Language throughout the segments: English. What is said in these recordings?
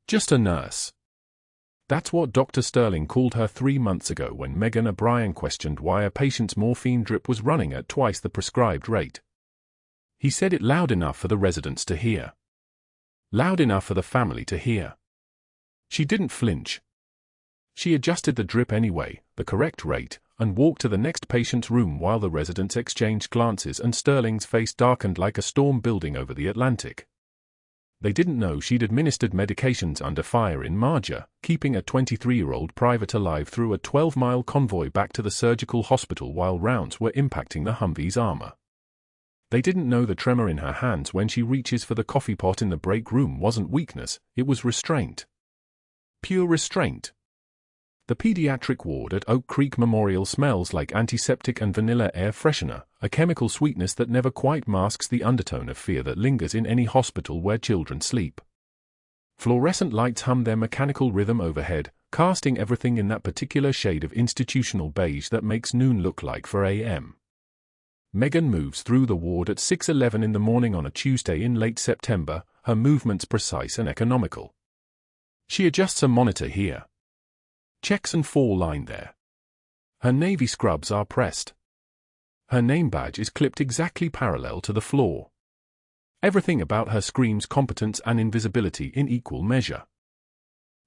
Just a nurse. That's what Dr. Sterling called her 3 months ago when Megan O'Brien questioned why a patient's morphine drip was running at twice the prescribed rate. He said it loud enough for the residents to hear. Loud enough for the family to hear. She didn't flinch. She adjusted the drip anyway, the correct rate, and walked to the next patient's room while the residents exchanged glances and Sterling's face darkened like a storm building over the Atlantic. They didn't know she'd administered medications under fire in Marjah, keeping a 23-year-old private alive through a 12-mile convoy back to the surgical hospital while rounds were impacting the Humvee's armor. They didn't know the tremor in her hands when she reaches for the coffee pot in the break room wasn't weakness, it was restraint. Pure restraint. The pediatric ward at Oak Creek Memorial smells like antiseptic and vanilla air freshener, a chemical sweetness that never quite masks the undertone of fear that lingers in any hospital where children sleep. Fluorescent lights hum their mechanical rhythm overhead, casting everything in that particular shade of institutional beige that makes noon look like 4 a.m. Megan moves through the ward at 6:11 in the morning on a Tuesday in late September, her movements precise and economical. She adjusts a monitor here. Checks and fall line there. Her navy scrubs are pressed. Her name badge is clipped exactly parallel to the floor. Everything about her screams competence and invisibility in equal measure.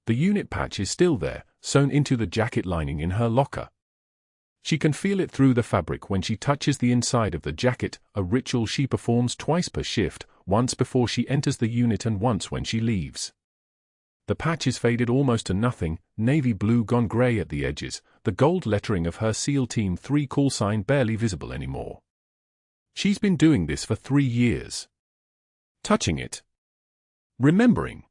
The unit patch is still there, sewn into the jacket lining in her locker. She can feel it through the fabric when she touches the inside of the jacket, a ritual she performs twice per shift, once before she enters the unit and once when she leaves. The patch is faded almost to nothing, navy blue gone grey at the edges, the gold lettering of her SEAL Team 3 call sign barely visible anymore. She's been doing this for 3 years. Touching it. Remembering.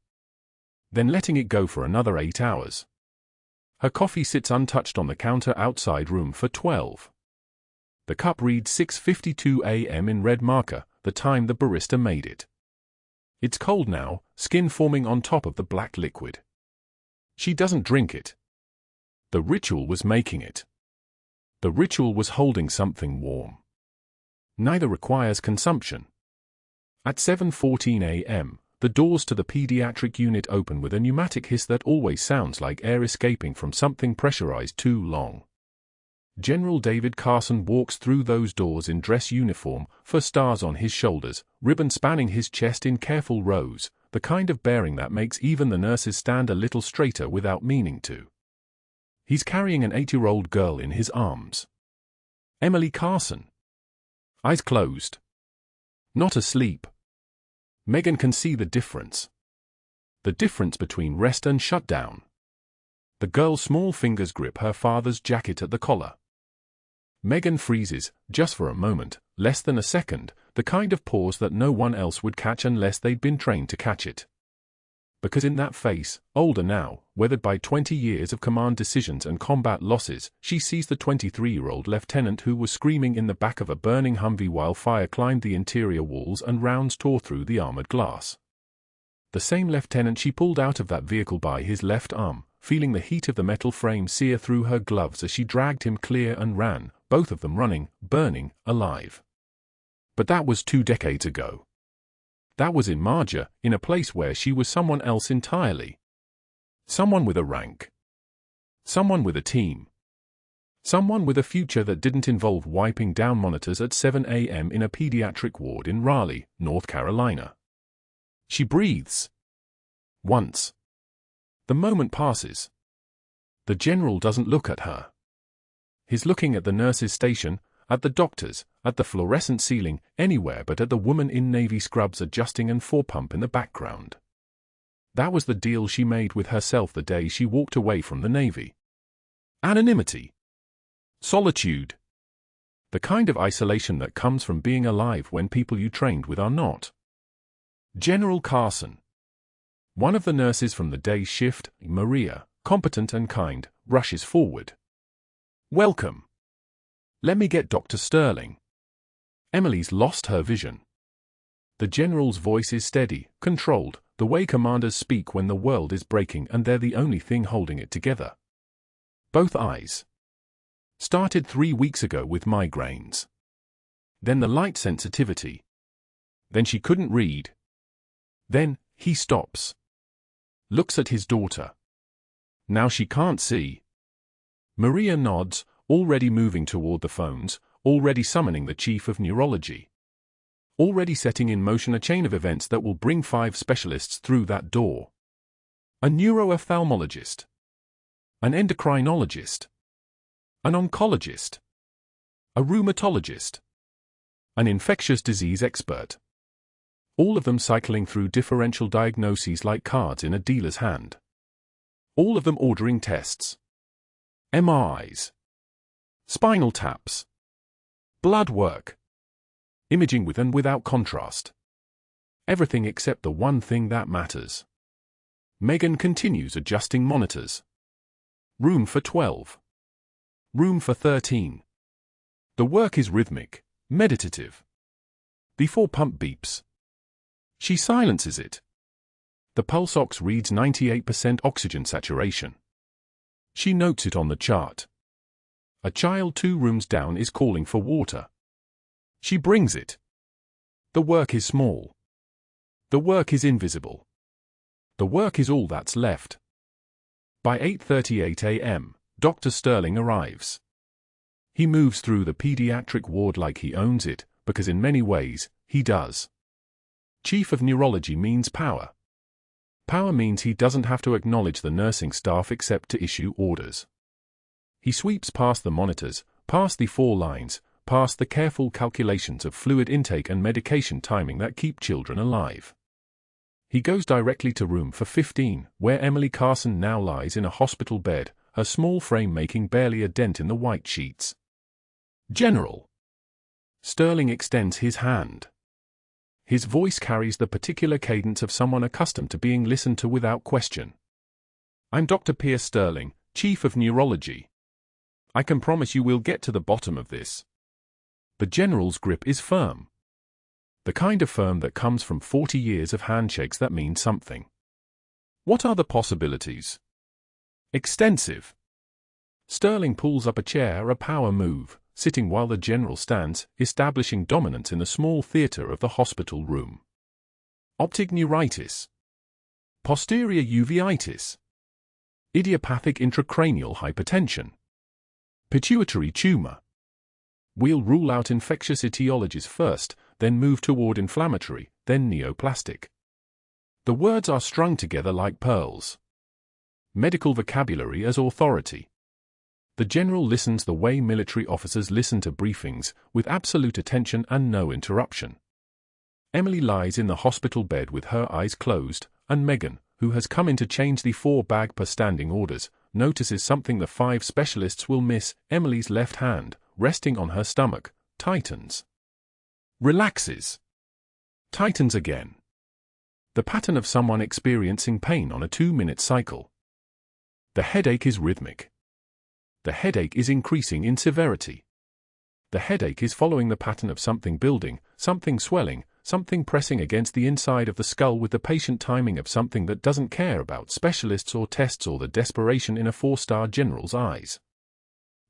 Then letting it go for another 8 hours. Her coffee sits untouched on the counter outside room for 12. The cup reads 6:52 a.m. in red marker, the time the barista made it. It's cold now, skin forming on top of the black liquid. She doesn't drink it. The ritual was making it. The ritual was holding something warm. Neither requires consumption. At 7:14 a.m., the doors to the pediatric unit open with a pneumatic hiss that always sounds like air escaping from something pressurized too long. General David Carson walks through those doors in dress uniform, fur stars on his shoulders, ribbon spanning his chest in careful rows, the kind of bearing that makes even the nurses stand a little straighter without meaning to. He's carrying an 8-year-old girl in his arms. Emily Carson. Eyes closed. Not asleep. Megan can see the difference. The difference between rest and shutdown. The girl's small fingers grip her father's jacket at the collar. Megan freezes, just for a moment, less than a second, the kind of pause that no one else would catch unless they'd been trained to catch it. Because in that face, older now, weathered by 20 years of command decisions and combat losses, she sees the 23-year-old lieutenant who was screaming in the back of a burning Humvee while fire climbed the interior walls and rounds tore through the armored glass. The same lieutenant she pulled out of that vehicle by his left arm, feeling the heat of the metal frame sear through her gloves as she dragged him clear and ran, both of them running, burning, alive. But that was 2 decades ago. That was in Marjah, in a place where she was someone else entirely. Someone with a rank. Someone with a team. Someone with a future that didn't involve wiping down monitors at 7 a.m. in a pediatric ward in Raleigh, North Carolina. She breathes. Once. The moment passes. The general doesn't look at her. He's looking at the nurse's station, at the doctors, at the fluorescent ceiling, anywhere but at the woman in navy scrubs adjusting and pump in the background. That was the deal she made with herself the day she walked away from the Navy. Anonymity. Solitude. The kind of isolation that comes from being alive when people you trained with are not. General Carson. One of the nurses from the day shift, Marjah, competent and kind, rushes forward. Welcome. Let me get Dr. Sterling. Emily's lost her vision. The general's voice is steady, controlled, the way commanders speak when the world is breaking and they're the only thing holding it together. Both eyes. Started 3 weeks ago with migraines. Then the light sensitivity. Then she couldn't read. Then, he stops. Looks at his daughter. Now she can't see. Marjah nods, already moving toward the phones, already summoning the chief of neurology. Already setting in motion a chain of events that will bring 5 specialists through that door. A neuro-ophthalmologist. An endocrinologist. An oncologist. A rheumatologist. An infectious disease expert. All of them cycling through differential diagnoses like cards in a dealer's hand. All of them ordering tests. MRIs. Spinal taps. Blood work. Imaging with and without contrast. Everything except the one thing that matters. Megan continues adjusting monitors. Room for 12. Room for 13. The work is rhythmic, meditative. The 4-pump beeps. She silences it. The pulse ox reads 98% oxygen saturation. She notes it on the chart. A child 2 rooms down is calling for water. She brings it. The work is small. The work is invisible. The work is all that's left. By 8:38 a.m., Dr. Sterling arrives. He moves through the pediatric ward like he owns it, because in many ways, he does. Chief of Neurology means power. Power means he doesn't have to acknowledge the nursing staff except to issue orders. He sweeps past the monitors, past the 4 lines, past the careful calculations of fluid intake and medication timing that keep children alive. He goes directly to room for 15, where Emily Carson now lies in a hospital bed, her small frame making barely a dent in the white sheets. General. Sterling extends his hand. His voice carries the particular cadence of someone accustomed to being listened to without question. I'm Dr. Pierce Sterling, Chief of Neurology. I can promise you we'll get to the bottom of this. The General's grip is firm. The kind of firm that comes from 40 years of handshakes that mean something. What are the possibilities? Extensive. Sterling pulls up a chair, a power move, sitting while the General stands, establishing dominance in the small theater of the hospital room. Optic neuritis. Posterior uveitis. Idiopathic intracranial hypertension. Pituitary tumor. We'll rule out infectious etiologies first, then move toward inflammatory, then neoplastic. The words are strung together like pearls. Medical vocabulary as authority. The General listens the way military officers listen to briefings, with absolute attention and no interruption. Emily lies in the hospital bed with her eyes closed, and Megan, who has come in to change the 4 bag per standing orders, notices something the 5 specialists will miss. Emily's left hand, resting on her stomach, tightens. Relaxes. Tightens again. The pattern of someone experiencing pain on a 2-minute cycle. The headache is rhythmic. The headache is increasing in severity. The headache is following the pattern of something building, something swelling, something pressing against the inside of the skull with the patient timing of something that doesn't care about specialists or tests or the desperation in a 4-star general's eyes.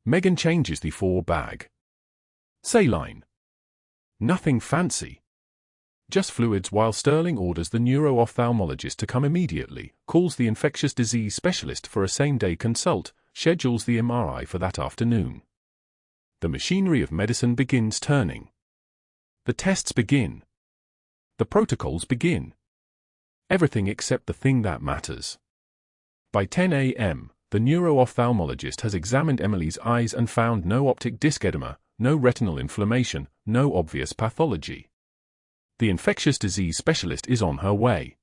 Megan changes the 4 bag. Saline. Nothing fancy. Just fluids while Sterling orders the neuro-ophthalmologist to come immediately, calls the infectious disease specialist for a same-day consult, schedules the MRI for that afternoon. The machinery of medicine begins turning. The tests begin. The protocols begin. Everything except the thing that matters. By 10 a.m., the neuro-ophthalmologist has examined Emily's eyes and found no optic disc edema, no retinal inflammation, no obvious pathology. The infectious disease specialist is on her way.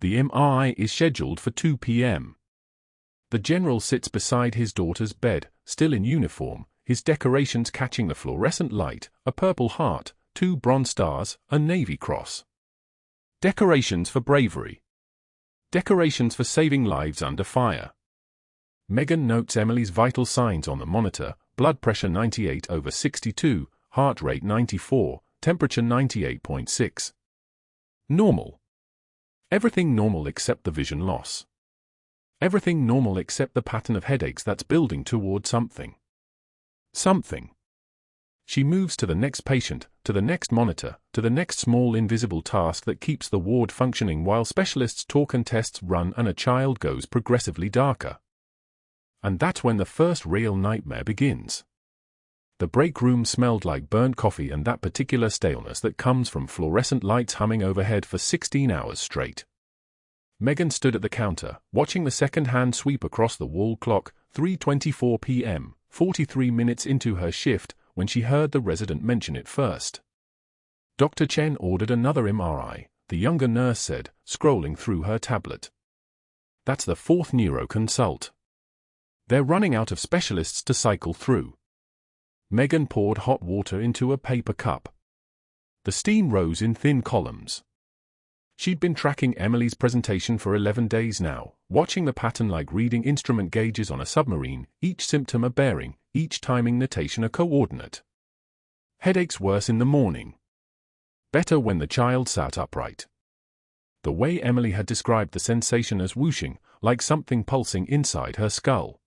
The MRI is scheduled for 2 p.m. The General sits beside his daughter's bed, still in uniform, his decorations catching the fluorescent light, a Purple Heart, 2 bronze stars, a Navy Cross. Decorations for bravery. Decorations for saving lives under fire. Megan notes Emily's vital signs on the monitor: blood pressure 98/62, heart rate 94, temperature 98.6. Normal. Everything normal except the vision loss. Everything normal except the pattern of headaches that's building toward something. Something. She moves to the next patient, to the next monitor, to the next small invisible task that keeps the ward functioning while specialists talk and tests run and a child goes progressively darker. And that's when the first real nightmare begins. The break room smelled like burnt coffee and that particular staleness that comes from fluorescent lights humming overhead for 16 hours straight. Megan stood at the counter, watching the second-hand sweep across the wall clock, 3:24 p.m., 43 minutes into her shift, when she heard the resident mention it first. Dr. Chen ordered another MRI, the younger nurse said, scrolling through her tablet. That's the fourth neuro consult. They're running out of specialists to cycle through. Megan poured hot water into a paper cup. The steam rose in thin columns. She'd been tracking Emily's presentation for 11 days now, watching the pattern like reading instrument gauges on a submarine, each symptom a bearing, each timing notation a coordinate. Headaches worse in the morning. Better when the child sat upright. The way Emily had described the sensation as whooshing, like something pulsing inside her skull.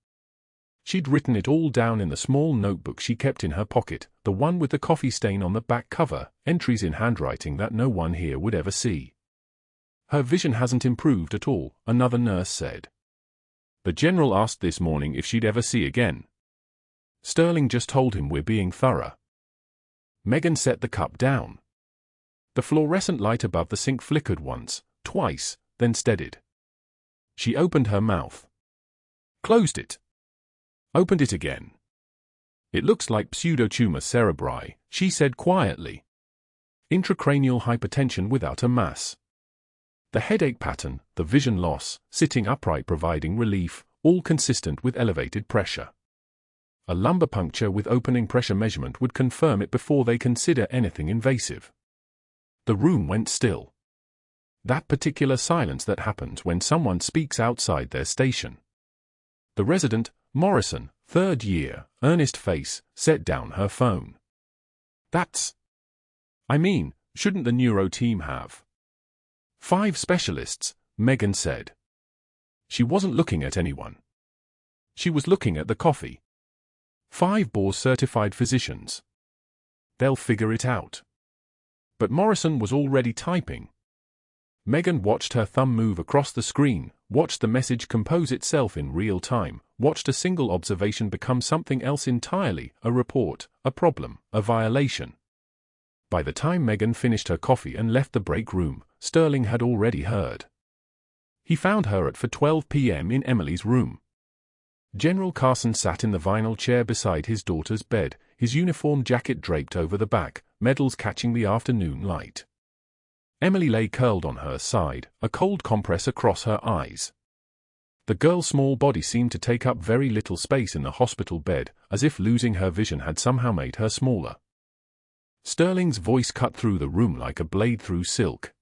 She'd written it all down in the small notebook she kept in her pocket, the one with the coffee stain on the back cover, entries in handwriting that no one here would ever see. Her vision hasn't improved at all, another nurse said. The general asked this morning if she'd ever see again. Sterling just told him we're being thorough. Megan set the cup down. The fluorescent light above the sink flickered once, twice, then steadied. She opened her mouth. Closed it. Opened it again. It looks like pseudotumor cerebri, she said quietly. Intracranial hypertension without a mass. The headache pattern, the vision loss, sitting upright providing relief, all consistent with elevated pressure. A lumbar puncture with opening pressure measurement would confirm it before they consider anything invasive. The room went still. That particular silence that happens when someone speaks outside their station. The resident, Morrison, third year, earnest face, set down her phone. Shouldn't the neuro team have 5 specialists, Megan said. She wasn't looking at anyone. She was looking at the coffee. 5 board-certified physicians. They'll figure it out. But Morrison was already typing. Megan watched her thumb move across the screen, watched the message compose itself in real time, watched a single observation become something else entirely, a report, a problem, a violation. By the time Megan finished her coffee and left the break room, Sterling had already heard. He found her at 4:12 p.m. in Emily's room. General Carson sat in the vinyl chair beside his daughter's bed, his uniform jacket draped over the back, medals catching the afternoon light. Emily lay curled on her side, a cold compress across her eyes. The girl's small body seemed to take up very little space in the hospital bed, as if losing her vision had somehow made her smaller. Sterling's voice cut through the room like a blade through silk.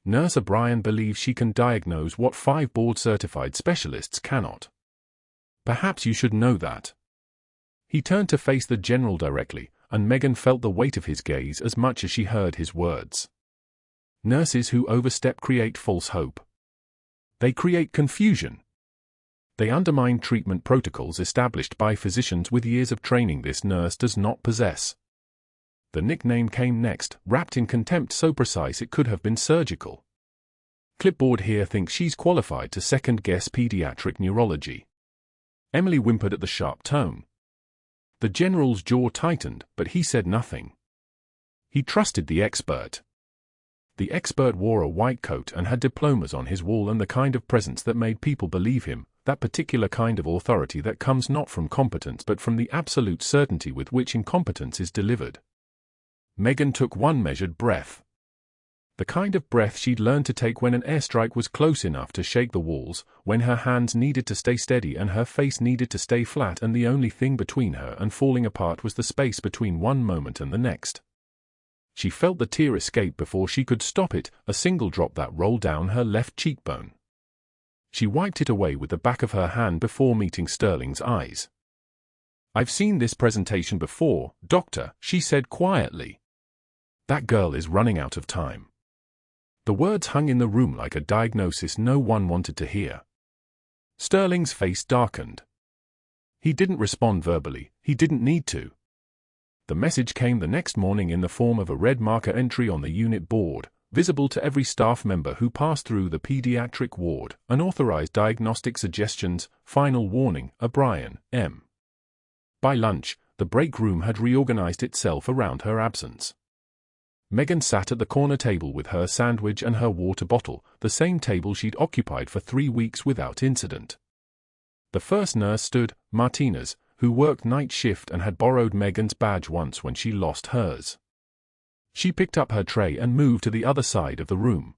Nurse O'Brien believes she can diagnose what 5 board-certified specialists cannot. Perhaps you should know that. He turned to face the general directly, and Megan felt the weight of his gaze as much as she heard his words. Nurses who overstep create false hope. They create confusion. They undermine treatment protocols established by physicians with years of training this nurse does not possess. The nickname came next, wrapped in contempt so precise it could have been surgical. Clipboard here thinks she's qualified to second-guess pediatric neurology. Emily whimpered at the sharp tone. The general's jaw tightened, but he said nothing. He trusted the expert. The expert wore a white coat and had diplomas on his wall and the kind of presence that made people believe him, that particular kind of authority that comes not from competence but from the absolute certainty with which incompetence is delivered. Megan took one measured breath. The kind of breath she'd learned to take when an airstrike was close enough to shake the walls, when her hands needed to stay steady and her face needed to stay flat and the only thing between her and falling apart was the space between one moment and the next. She felt the tear escape before she could stop it, a single drop that rolled down her left cheekbone. She wiped it away with the back of her hand before meeting Sterling's eyes. "I've seen this presentation before, Doctor," she said quietly. "That girl is running out of time." The words hung in the room like a diagnosis no one wanted to hear. Sterling's face darkened. He didn't respond verbally, he didn't need to. The message came the next morning in the form of a red marker entry on the unit board, visible to every staff member who passed through the pediatric ward. Unauthorized diagnostic suggestions. Final warning, O'Brien, M. By lunch, the break room had reorganized itself around her absence. Megan sat at the corner table with her sandwich and her water bottle, the same table she'd occupied for 3 weeks without incident. The first nurse stood, Martinez, who worked night shift and had borrowed Megan's badge once when she lost hers. She picked up her tray and moved to the other side of the room.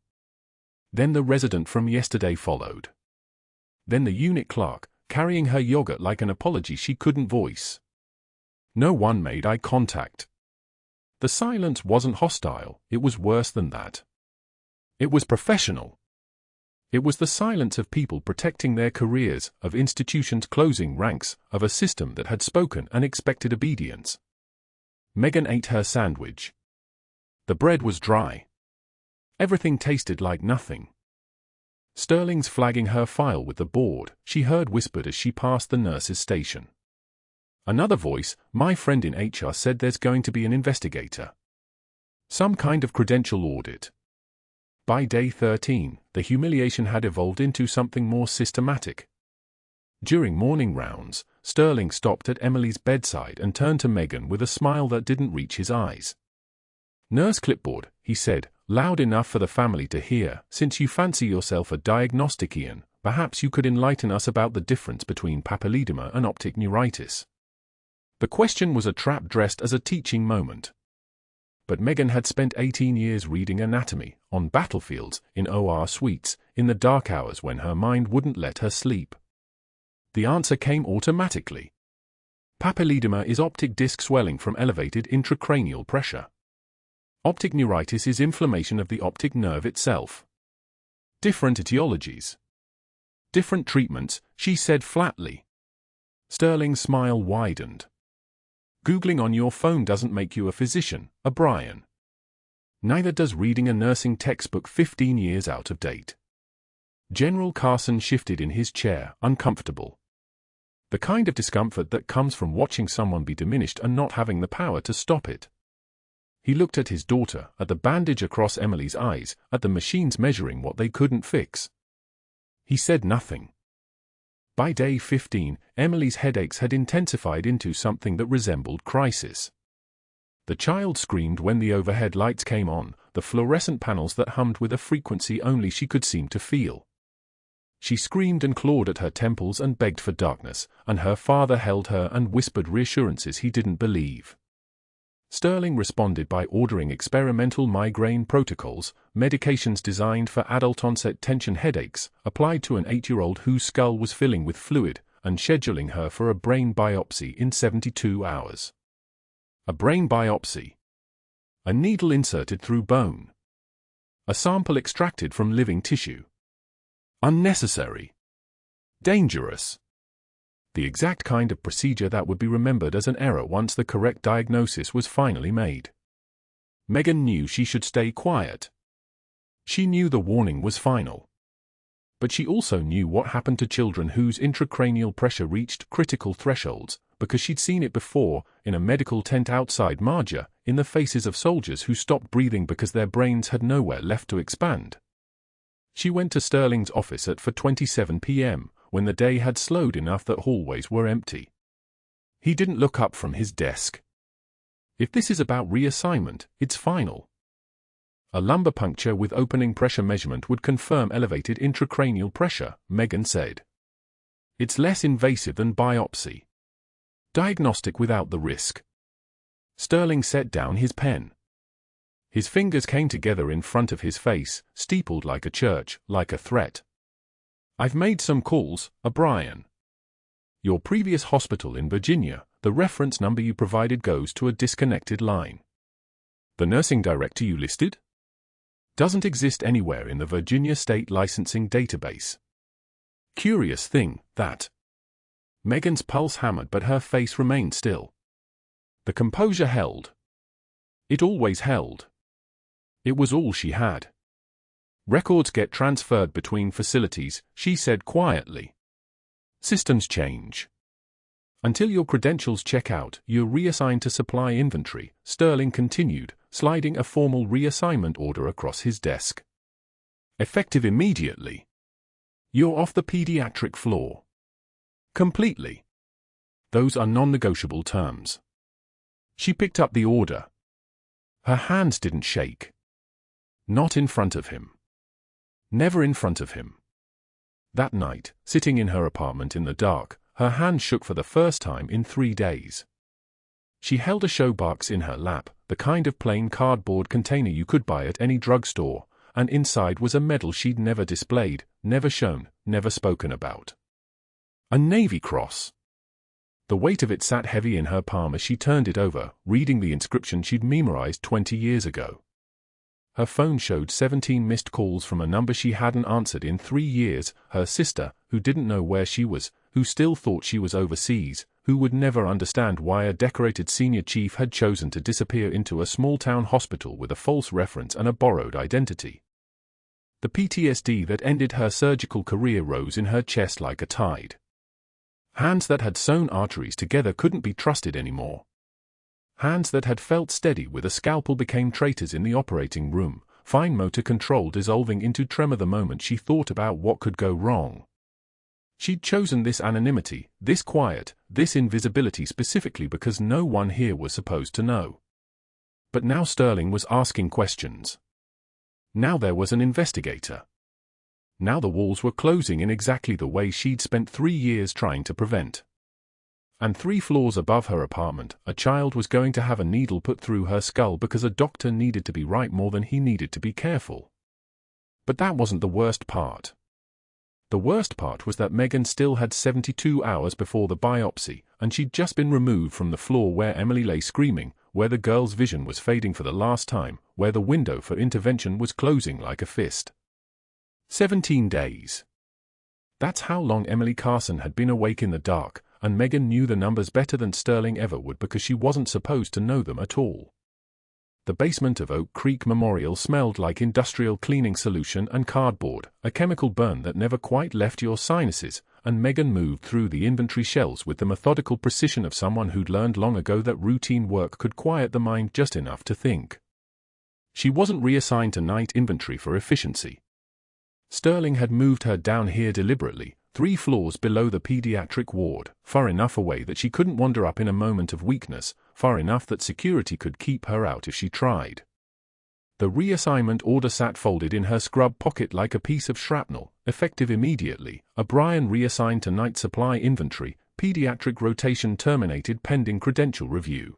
Then the resident from yesterday followed. Then the unit clerk, carrying her yogurt like an apology she couldn't voice. No one made eye contact. The silence wasn't hostile, it was worse than that. It was professional. It was the silence of people protecting their careers, of institutions closing ranks, of a system that had spoken and expected obedience. Megan ate her sandwich. The bread was dry. Everything tasted like nothing. Sterling's flagging her file with the board, she heard whispered as she passed the nurse's station. Another voice, my friend in HR said there's going to be an investigator. Some kind of credential audit. By day 13, the humiliation had evolved into something more systematic. During morning rounds, Sterling stopped at Emily's bedside and turned to Megan with a smile that didn't reach his eyes. Nurse clipboard, he said, loud enough for the family to hear, since you fancy yourself a diagnostician, perhaps you could enlighten us about the difference between papilledema and optic neuritis. The question was a trap dressed as a teaching moment. But Megan had spent 18 years reading anatomy, on battlefields, in OR suites, in the dark hours when her mind wouldn't let her sleep. The answer came automatically. Papilledema is optic disc swelling from elevated intracranial pressure. Optic neuritis is inflammation of the optic nerve itself. Different etiologies. Different treatments, she said flatly. Sterling's smile widened. Googling on your phone doesn't make you a physician, O'Brien. Neither does reading a nursing textbook 15 years out of date. General Carson shifted in his chair, uncomfortable. The kind of discomfort that comes from watching someone be diminished and not having the power to stop it. He looked at his daughter, at the bandage across Emily's eyes, at the machines measuring what they couldn't fix. He said nothing. By day 15, Emily's headaches had intensified into something that resembled crisis. The child screamed when the overhead lights came on, the fluorescent panels that hummed with a frequency only she could seem to feel. She screamed and clawed at her temples and begged for darkness, and her father held her and whispered reassurances he didn't believe. Sterling responded by ordering experimental migraine protocols, medications designed for adult-onset tension headaches, applied to an 8-year-old whose skull was filling with fluid, and scheduling her for a brain biopsy in 72 hours. A brain biopsy. A needle inserted through bone. A sample extracted from living tissue. Unnecessary. Dangerous. The exact kind of procedure that would be remembered as an error once the correct diagnosis was finally made. Megan knew she should stay quiet. She knew the warning was final. But she also knew what happened to children whose intracranial pressure reached critical thresholds, because she'd seen it before, in a medical tent outside Marjah, in the faces of soldiers who stopped breathing because their brains had nowhere left to expand. She went to Sterling's office at 4:27 p.m., when the day had slowed enough that hallways were empty. He didn't look up from his desk. If this is about reassignment, it's final. A lumbar puncture with opening pressure measurement would confirm elevated intracranial pressure, Megan said. It's less invasive than biopsy. Diagnostic without the risk. Sterling set down his pen. His fingers came together in front of his face, steepled like a church, like a threat. I've made some calls, O'Brien. Your previous hospital in Virginia, the reference number you provided goes to a disconnected line. The nursing director you listed? Doesn't exist anywhere in the Virginia State Licensing Database. Curious thing, that. Megan's pulse hammered but her face remained still. The composure held. It always held. It was all she had. Records get transferred between facilities, she said quietly. Systems change. Until your credentials check out, you're reassigned to supply inventory, Sterling continued, sliding a formal reassignment order across his desk. Effective immediately. You're off the pediatric floor. Completely. Those are non-negotiable terms. She picked up the order. Her hands didn't shake. Not in front of him. Never in front of him. That night, sitting in her apartment in the dark, her hands shook for the first time in 3 days. She held a showbox in her lap, the kind of plain cardboard container you could buy at any drugstore, and inside was a medal she'd never displayed, never shown, never spoken about. A Navy Cross. The weight of it sat heavy in her palm as she turned it over, reading the inscription she'd memorized 20 years ago. Her phone showed 17 missed calls from a number she hadn't answered in 3 years, her sister, who didn't know where she was, who still thought she was overseas, who would never understand why a decorated senior chief had chosen to disappear into a small-town hospital with a false reference and a borrowed identity. The PTSD that ended her surgical career rose in her chest like a tide. Hands that had sewn arteries together couldn't be trusted anymore. Hands that had felt steady with a scalpel became traitors in the operating room, fine motor control dissolving into tremor the moment she thought about what could go wrong. She'd chosen this anonymity, this quiet, this invisibility specifically because no one here was supposed to know. But now Sterling was asking questions. Now there was an investigator. Now the walls were closing in exactly the way she'd spent 3 years trying to prevent. And 3 floors above her apartment, a child was going to have a needle put through her skull because a doctor needed to be right more than he needed to be careful. But that wasn't the worst part. The worst part was that Megan still had 72 hours before the biopsy, and she'd just been removed from the floor where Emily lay screaming, where the girl's vision was fading for the last time, where the window for intervention was closing like a fist. 17 days. That's how long Emily Carson had been awake in the dark, and Megan knew the numbers better than Sterling ever would because she wasn't supposed to know them at all. The basement of Oak Creek Memorial smelled like industrial cleaning solution and cardboard, a chemical burn that never quite left your sinuses, and Megan moved through the inventory shelves with the methodical precision of someone who'd learned long ago that routine work could quiet the mind just enough to think. She wasn't reassigned to night inventory for efficiency. Sterling had moved her down here deliberately, 3 floors below the pediatric ward, far enough away that she couldn't wander up in a moment of weakness, far enough that security could keep her out if she tried. The reassignment order sat folded in her scrub pocket like a piece of shrapnel, effective immediately. O'Brien reassigned to night supply inventory, pediatric rotation terminated pending credential review.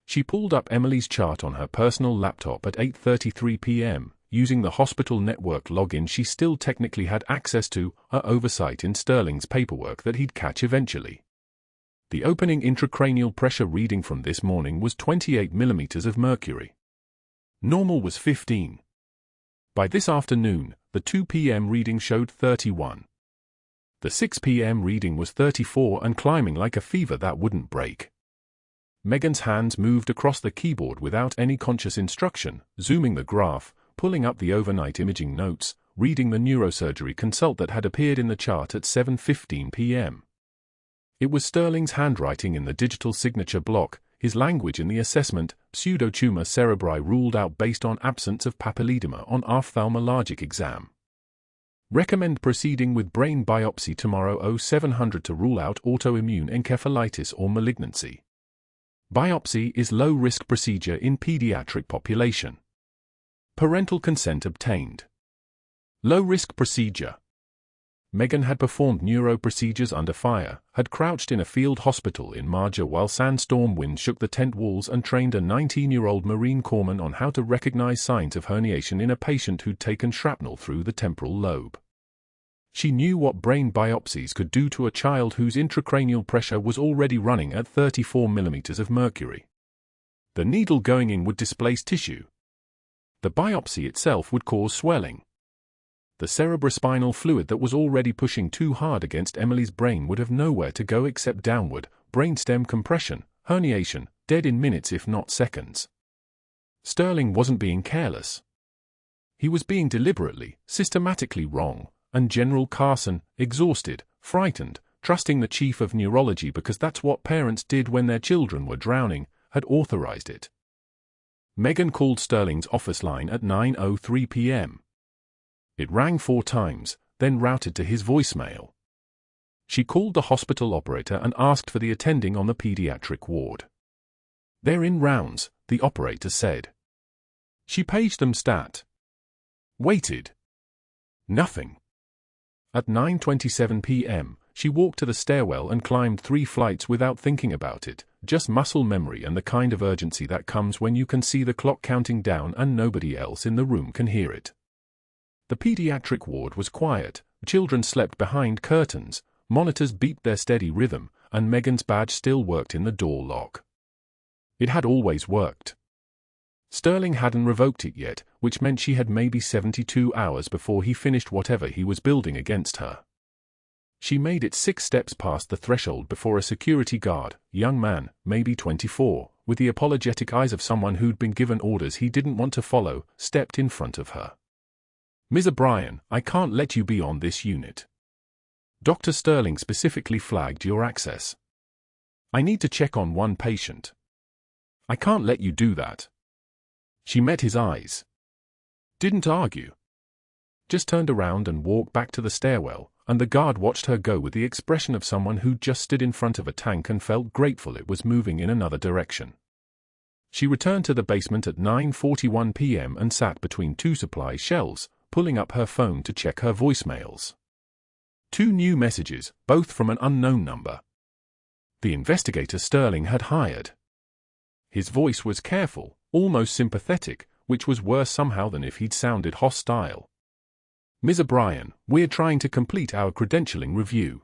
She pulled up Emily's chart on her personal laptop at 8:33 p.m., using the hospital network login she still technically had access to, her oversight in Sterling's paperwork that he'd catch eventually. The opening intracranial pressure reading from this morning was 28 millimeters of mercury. Normal was 15. By this afternoon, the 2 p.m. reading showed 31. The 6 p.m. reading was 34 and climbing like a fever that wouldn't break. Megan's hands moved across the keyboard without any conscious instruction, zooming the graph, pulling up the overnight imaging notes, reading the neurosurgery consult that had appeared in the chart at 7:15 p.m. It was Sterling's handwriting in the digital signature block, his language in the assessment, pseudotumor cerebri ruled out based on absence of papilledema on ophthalmologic exam. Recommend proceeding with brain biopsy tomorrow 0700 to rule out autoimmune encephalitis or malignancy. Biopsy is low-risk procedure in pediatric population. Parental consent obtained. Low-risk procedure. Megan had performed neuro procedures under fire, had crouched in a field hospital in Marjah while sandstorm winds shook the tent walls and trained a 19-year-old Marine Corpsman on how to recognize signs of herniation in a patient who'd taken shrapnel through the temporal lobe. She knew what brain biopsies could do to a child whose intracranial pressure was already running at 34 millimeters of mercury. The needle going in would displace tissue. The biopsy itself would cause swelling. The cerebrospinal fluid that was already pushing too hard against Emily's brain would have nowhere to go except downward, brainstem compression, herniation, dead in minutes if not seconds. Sterling wasn't being careless. He was being deliberately, systematically wrong, and General Carson, exhausted, frightened, trusting the chief of neurology because that's what parents did when their children were drowning, had authorized it. Megan called Sterling's office line at 9:03 p.m. It rang 4 times, then routed to his voicemail. She called the hospital operator and asked for the attending on the pediatric ward. "They're in rounds," the operator said. She paged them stat. Waited. Nothing. At 9:27 p.m., she walked to the stairwell and climbed 3 flights without thinking about it, just muscle memory and the kind of urgency that comes when you can see the clock counting down and nobody else in the room can hear it. The pediatric ward was quiet, children slept behind curtains, monitors beeped their steady rhythm, and Megan's badge still worked in the door lock. It had always worked. Sterling hadn't revoked it yet, which meant she had maybe 72 hours before he finished whatever he was building against her. She made it 6 steps past the threshold before a security guard, young man, maybe 24, with the apologetic eyes of someone who'd been given orders he didn't want to follow, stepped in front of her. "Ms. O'Brien, I can't let you be on this unit. Dr. Sterling specifically flagged your access. I need to check on one patient. I can't let you do that." She met his eyes. Didn't argue. Just turned around and walked back to the stairwell, and the guard watched her go with the expression of someone who just stood in front of a tank and felt grateful it was moving in another direction. She returned to the basement at 9:41 p.m. and sat between 2 supply shelves, pulling up her phone to check her voicemails. 2 new messages, both from an unknown number. The investigator Sterling had hired. His voice was careful, almost sympathetic, which was worse somehow than if he'd sounded hostile. "Ms. O'Brien, we're trying to complete our credentialing review.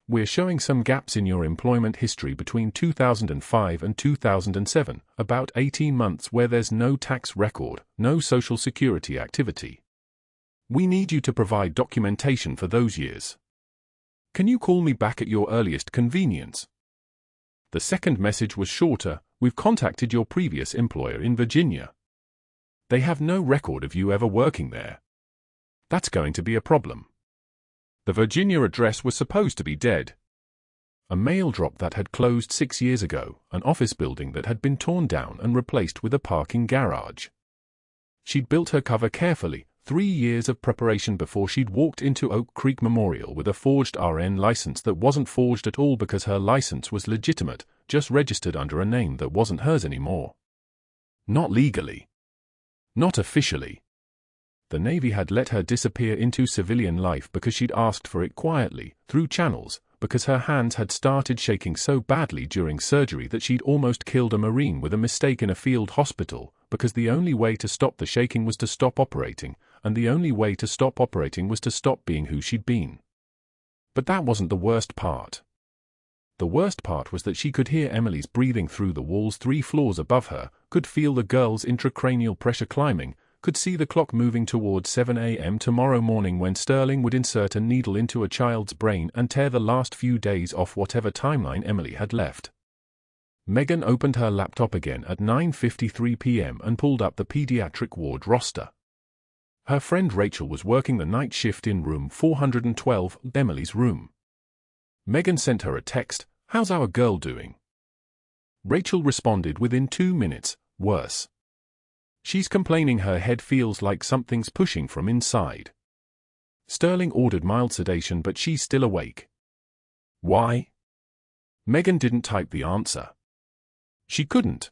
We're showing some gaps in your employment history between 2005 and 2007, about 18 months where there's no tax record, no Social Security activity. We need you to provide documentation for those years. Can you call me back at your earliest convenience?" The second message was shorter. "We've contacted your previous employer in Virginia. They have no record of you ever working there. That's going to be a problem. The Virginia address was supposed to be dead. A mail drop that had closed 6 years ago, an office building that had been torn down and replaced with a parking garage." She'd built her cover carefully, 3 years of preparation before she'd walked into Oak Creek Memorial with a forged RN license that wasn't forged at all because her license was legitimate, just registered under a name that wasn't hers anymore. Not legally. Not officially. The Navy had let her disappear into civilian life because she'd asked for it quietly, through channels, because her hands had started shaking so badly during surgery that she'd almost killed a Marine with a mistake in a field hospital, because the only way to stop the shaking was to stop operating, and the only way to stop operating was to stop being who she'd been. But that wasn't the worst part. The worst part was that she could hear Emily's breathing through the walls 3 floors above her, could feel the girl's intracranial pressure climbing, could see the clock moving towards 7 a.m. tomorrow morning when Sterling would insert a needle into a child's brain and tear the last few days off whatever timeline Emily had left. Megan opened her laptop again at 9:53 p.m. and pulled up the pediatric ward roster. Her friend Rachel was working the night shift in room 412, Emily's room. Megan sent her a text, "How's our girl doing?" Rachel responded within 2 minutes, "Worse. She's complaining her head feels like something's pushing from inside. Sterling ordered mild sedation but she's still awake." "Why?" Megan didn't type the answer. She couldn't.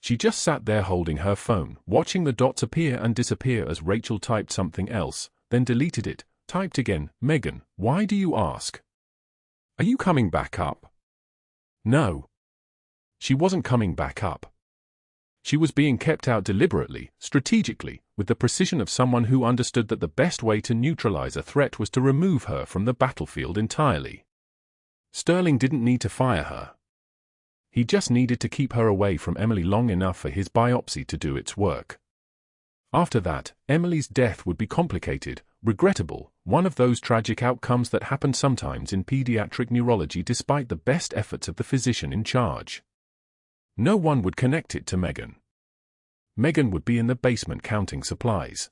She just sat there holding her phone, watching the dots appear and disappear as Rachel typed something else, then deleted it, typed again, "Megan, why do you ask? Are you coming back up?" No. She wasn't coming back up. She was being kept out deliberately, strategically, with the precision of someone who understood that the best way to neutralize a threat was to remove her from the battlefield entirely. Sterling didn't need to fire her. He just needed to keep her away from Emily long enough for his biopsy to do its work. After that, Emily's death would be complicated, regrettable, one of those tragic outcomes that happen sometimes in pediatric neurology despite the best efforts of the physician in charge. No one would connect it to Megan. Megan would be in the basement counting supplies.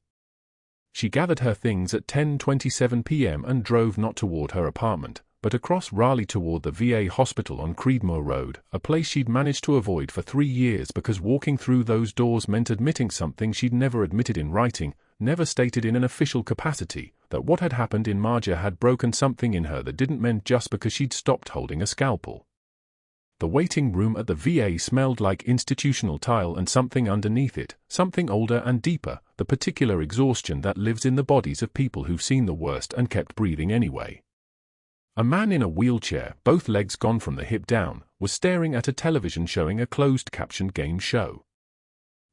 She gathered her things at 10:27 p.m. and drove not toward her apartment, but across Raleigh toward the VA hospital on Creedmoor Road, a place she'd managed to avoid for 3 years because walking through those doors meant admitting something she'd never admitted in writing, never stated in an official capacity, that what had happened in Marjah had broken something in her that didn't mend just because she'd stopped holding a scalpel. The waiting room at the VA smelled like institutional tile and something underneath it, something older and deeper, the particular exhaustion that lives in the bodies of people who've seen the worst and kept breathing anyway. A man in a wheelchair, both legs gone from the hip down, was staring at a television showing a closed-captioned game show.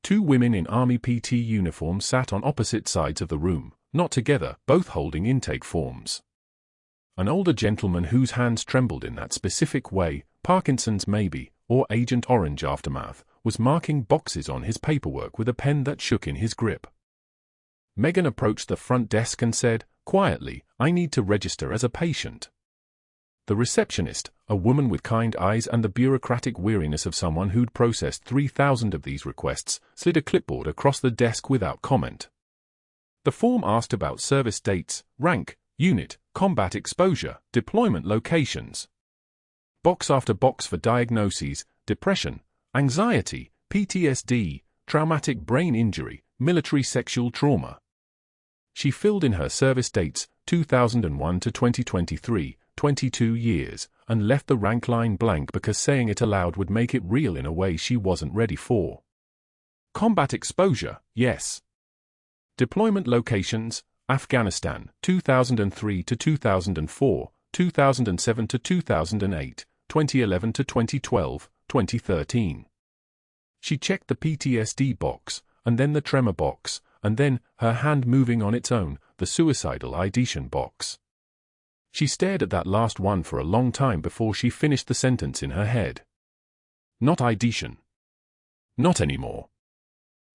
2 women in Army PT uniforms sat on opposite sides of the room, not together, both holding intake forms. An older gentleman whose hands trembled in that specific way, Parkinson's maybe, or Agent Orange aftermath, was marking boxes on his paperwork with a pen that shook in his grip. Megan approached the front desk and said, quietly, "I need to register as a patient." The receptionist, a woman with kind eyes and the bureaucratic weariness of someone who'd processed 3,000 of these requests, slid a clipboard across the desk without comment. The form asked about service dates, rank, unit, combat exposure, deployment locations. Box after box for diagnoses, depression, anxiety, PTSD, traumatic brain injury, military sexual trauma. She filled in her service dates, 2001 to 2023, 22 years, and left the rank line blank because saying it aloud would make it real in a way she wasn't ready for. Combat exposure, yes. Deployment locations, Afghanistan, 2003 to 2004, 2007 to 2008, 2011 to 2012, 2013. She checked the PTSD box, and then the tremor box, and then, her hand moving on its own, the suicidal ideation box. She stared at that last one for a long time before she finished the sentence in her head. Not ideation. Not anymore.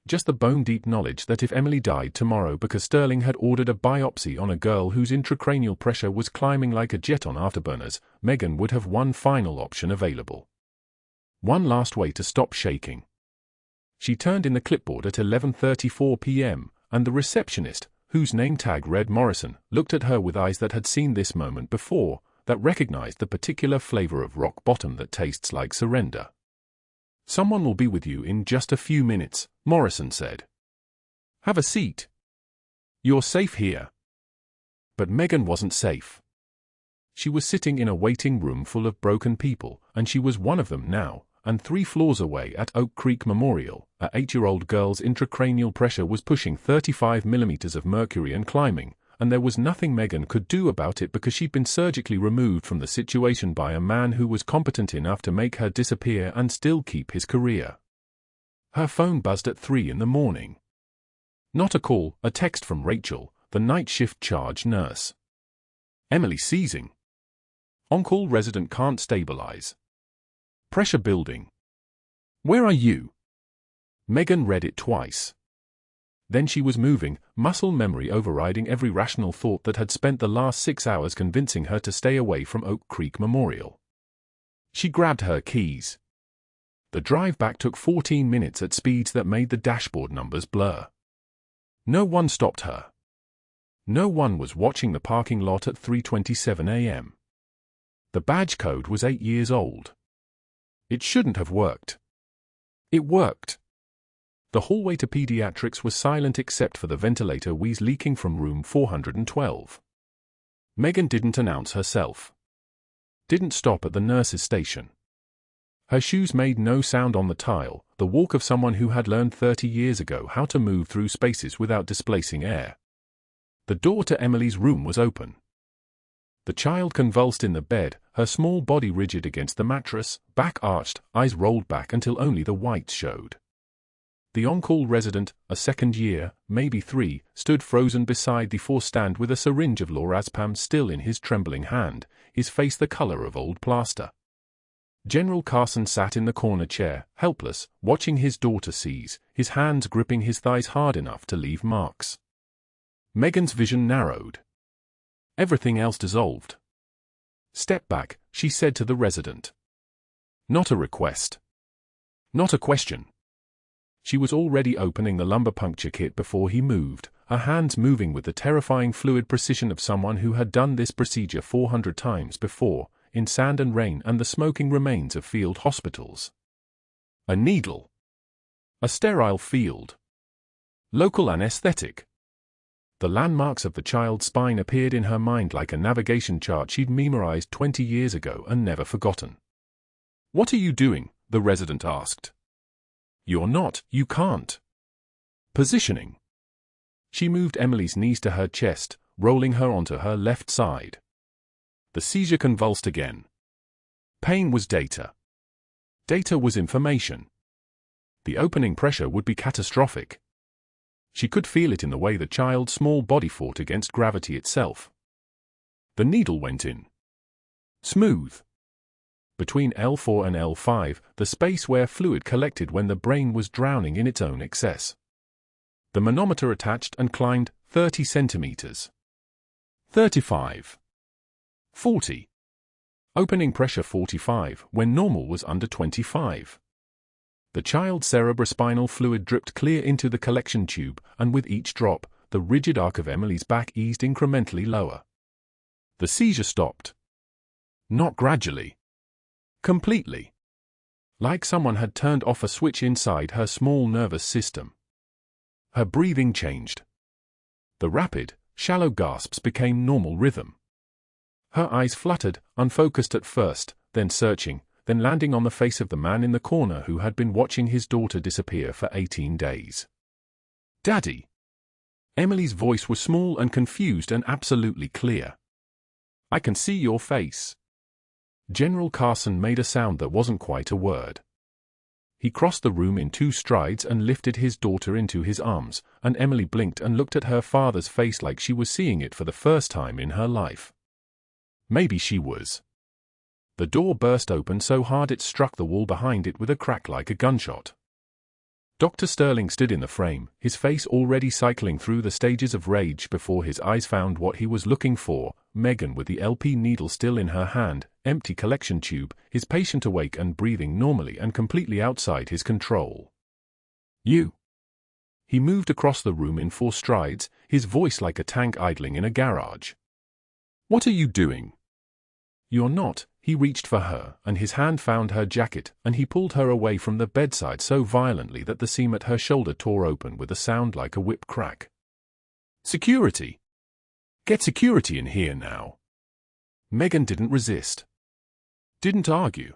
Just the bone-deep knowledge that if Emily died tomorrow because Sterling had ordered a biopsy on a girl whose intracranial pressure was climbing like a jet on afterburners, Megan would have one final option available. One last way to stop shaking. She turned in the clipboard at 11:34 p.m., and the receptionist, whose name tag read Morrison, looked at her with eyes that had seen this moment before, that recognized the particular flavor of rock bottom that tastes like surrender. "Someone will be with you in just a few minutes," Morrison said. "Have a seat. You're safe here." But Megan wasn't safe. She was sitting in a waiting room full of broken people, and she was one of them now, and 3 floors away at Oak Creek Memorial, a 8-year-old girl's intracranial pressure was pushing 35 millimeters of mercury and climbing, and there was nothing Megan could do about it because she'd been surgically removed from the situation by a man who was competent enough to make her disappear and still keep his career. Her phone buzzed at 3 in the morning. Not a call, a text from Rachel, the night shift charge nurse. "Emily seizing. On-call resident can't stabilize. Pressure building. Where are you?" Megan read it twice. Then she was moving, muscle memory overriding every rational thought that had spent the last 6 hours convincing her to stay away from Oak Creek Memorial. She grabbed her keys. The drive back took 14 minutes at speeds that made the dashboard numbers blur. No one stopped her. No one was watching the parking lot at 3:27 a.m. The badge code was 8 years old. It shouldn't have worked. It worked. The hallway to pediatrics was silent except for the ventilator wheeze leaking from room 412. Megan didn't announce herself. Didn't stop at the nurse's station. Her shoes made no sound on the tile, the walk of someone who had learned 30 years ago how to move through spaces without displacing air. The door to Emily's room was open. The child convulsed in the bed, her small body rigid against the mattress, back arched, eyes rolled back until only the whites showed. The on-call resident, a second year, maybe 3, stood frozen beside the four-stand with a syringe of lorazepam still in his trembling hand, his face the color of old plaster. General Carson sat in the corner chair, helpless, watching his daughter seize, his hands gripping his thighs hard enough to leave marks. Megan's vision narrowed. Everything else dissolved. "Step back," she said to the resident. Not a request. Not a question. She was already opening the lumbar puncture kit before he moved, her hands moving with the terrifying fluid precision of someone who had done this procedure 400 times before, in sand and rain and the smoking remains of field hospitals. A needle. A sterile field. Local anesthetic. The landmarks of the child's spine appeared in her mind like a navigation chart she'd memorized 20 years ago and never forgotten. "What are you doing?" the resident asked. "You're not, you can't." Positioning. She moved Emily's knees to her chest, rolling her onto her left side. The seizure convulsed again. Pain was data. Data was information. The opening pressure would be catastrophic. She could feel it in the way the child's small body fought against gravity itself. The needle went in. Smooth. Between L4 and L5, the space where fluid collected when the brain was drowning in its own excess. The manometer attached and climbed 30 centimeters. 35. 40. Opening pressure 45, when normal was under 25. The child's cerebrospinal fluid dripped clear into the collection tube, and with each drop, the rigid arc of Emily's back eased incrementally lower. The seizure stopped. Not gradually. Completely. Like someone had turned off a switch inside her small nervous system. Her breathing changed. The rapid, shallow gasps became normal rhythm. Her eyes fluttered, unfocused at first, then searching, then landing on the face of the man in the corner who had been watching his daughter disappear for 18 days. "Daddy." Emily's voice was small and confused and absolutely clear. "I can see your face." General Carson made a sound that wasn't quite a word. He crossed the room in 2 strides and lifted his daughter into his arms, and Emily blinked and looked at her father's face like she was seeing it for the first time in her life. Maybe she was. The door burst open so hard it struck the wall behind it with a crack like a gunshot. Dr. Sterling stood in the frame, his face already cycling through the stages of rage before his eyes found what he was looking for, Megan with the LP needle still in her hand, empty collection tube, his patient awake and breathing normally and completely outside his control. "You." He moved across the room in 4 strides, his voice like a tank idling in a garage. "What are you doing?" "You're not." He reached for her, and his hand found her jacket, and he pulled her away from the bedside so violently that the seam at her shoulder tore open with a sound like a whip crack. "Security! Get security in here now." Megan didn't resist. Didn't argue.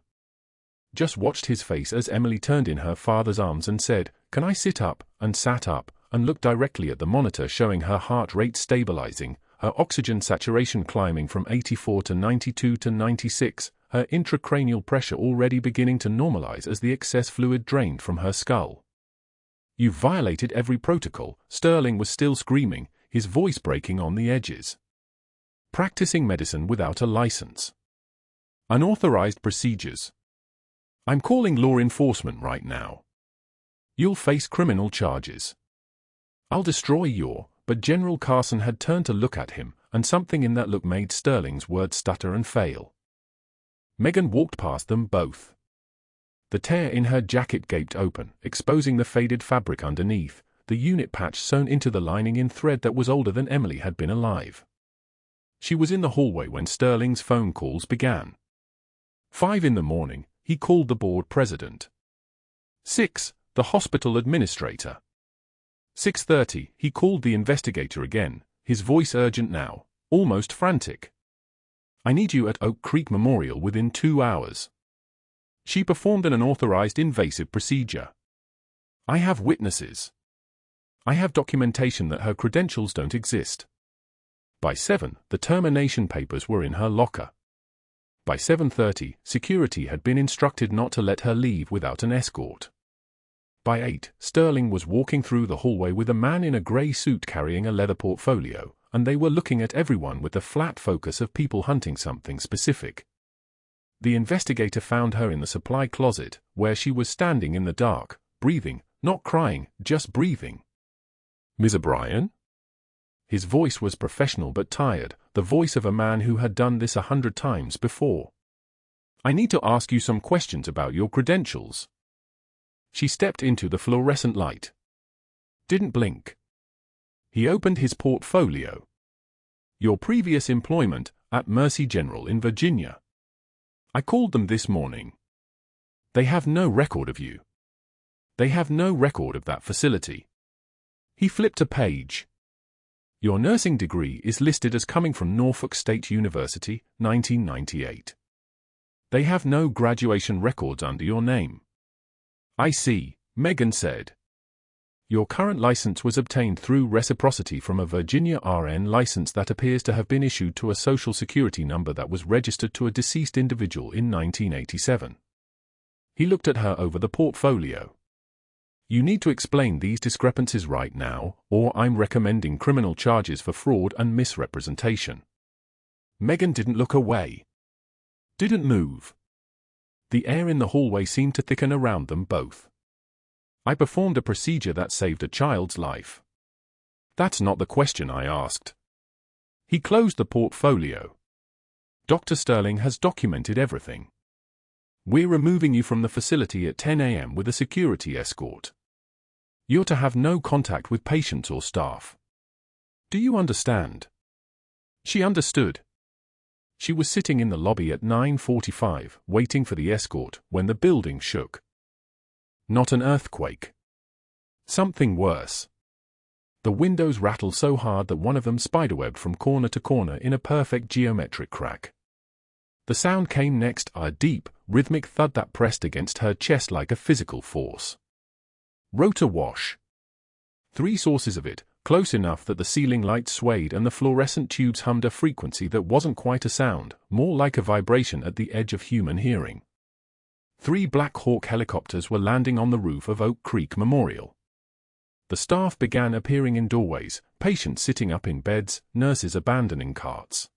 Just watched his face as Emily turned in her father's arms and said, "Can I sit up?" and sat up, and looked directly at the monitor showing her heart rate stabilizing, her oxygen saturation climbing from 84 to 92 to 96, her intracranial pressure already beginning to normalize as the excess fluid drained from her skull. "You've violated every protocol," Sterling was still screaming, his voice breaking on the edges. "Practicing medicine without a license. Unauthorized procedures. I'm calling law enforcement right now. You'll face criminal charges. I'll destroy your..." But General Carson had turned to look at him, and something in that look made Sterling's words stutter and fail. Megan walked past them both. The tear in her jacket gaped open, exposing the faded fabric underneath, the unit patch sewn into the lining in thread that was older than Emily had been alive. She was in the hallway when Sterling's phone calls began. 5 in the morning, he called the board president. 6, the hospital administrator. 6:30, he called the investigator again, his voice urgent now, almost frantic. "I need you at Oak Creek Memorial within 2 hours. She performed an unauthorized invasive procedure. I have witnesses. I have documentation that her credentials don't exist." By 7, the termination papers were in her locker. By 7:30, security had been instructed not to let her leave without an escort. By 8, Sterling was walking through the hallway with a man in a grey suit carrying a leather portfolio, and they were looking at everyone with the flat focus of people hunting something specific. The investigator found her in the supply closet, where she was standing in the dark, breathing, not crying, just breathing. "Ms. O'Brien?" His voice was professional but tired, the voice of a man who had done this 100 times before. "I need to ask you some questions about your credentials." She stepped into the fluorescent light. Didn't blink. He opened his portfolio. Your previous employment at Mercy General in Virginia. I called them this morning. They have no record of you. They have no record of that facility. He flipped a page. Your nursing degree is listed as coming from Norfolk State University, 1998. They have no graduation records under your name. I see, Megan said. Your current license was obtained through reciprocity from a Virginia RN license that appears to have been issued to a Social Security number that was registered to a deceased individual in 1987. He looked at her over the portfolio. You need to explain these discrepancies right now, or I'm recommending criminal charges for fraud and misrepresentation. Megan didn't look away. Didn't move. The air in the hallway seemed to thicken around them both. I performed a procedure that saved a child's life. That's not the question I asked. He closed the portfolio. Dr. Sterling has documented everything. We're removing you from the facility at 10 a.m. with a security escort. You're to have no contact with patients or staff. Do you understand? She understood. She was sitting in the lobby at 9:45, waiting for the escort, when the building shook. Not an earthquake. Something worse. The windows rattled so hard that one of them spiderwebbed from corner to corner in a perfect geometric crack. The sound came next, a deep, rhythmic thud that pressed against her chest like a physical force. Rotor wash. 3 sources of it, close enough that the ceiling lights swayed and the fluorescent tubes hummed a frequency that wasn't quite a sound, more like a vibration at the edge of human hearing. 3 Black Hawk helicopters were landing on the roof of Oak Creek Memorial. The staff began appearing in doorways, patients sitting up in beds, nurses abandoning carts.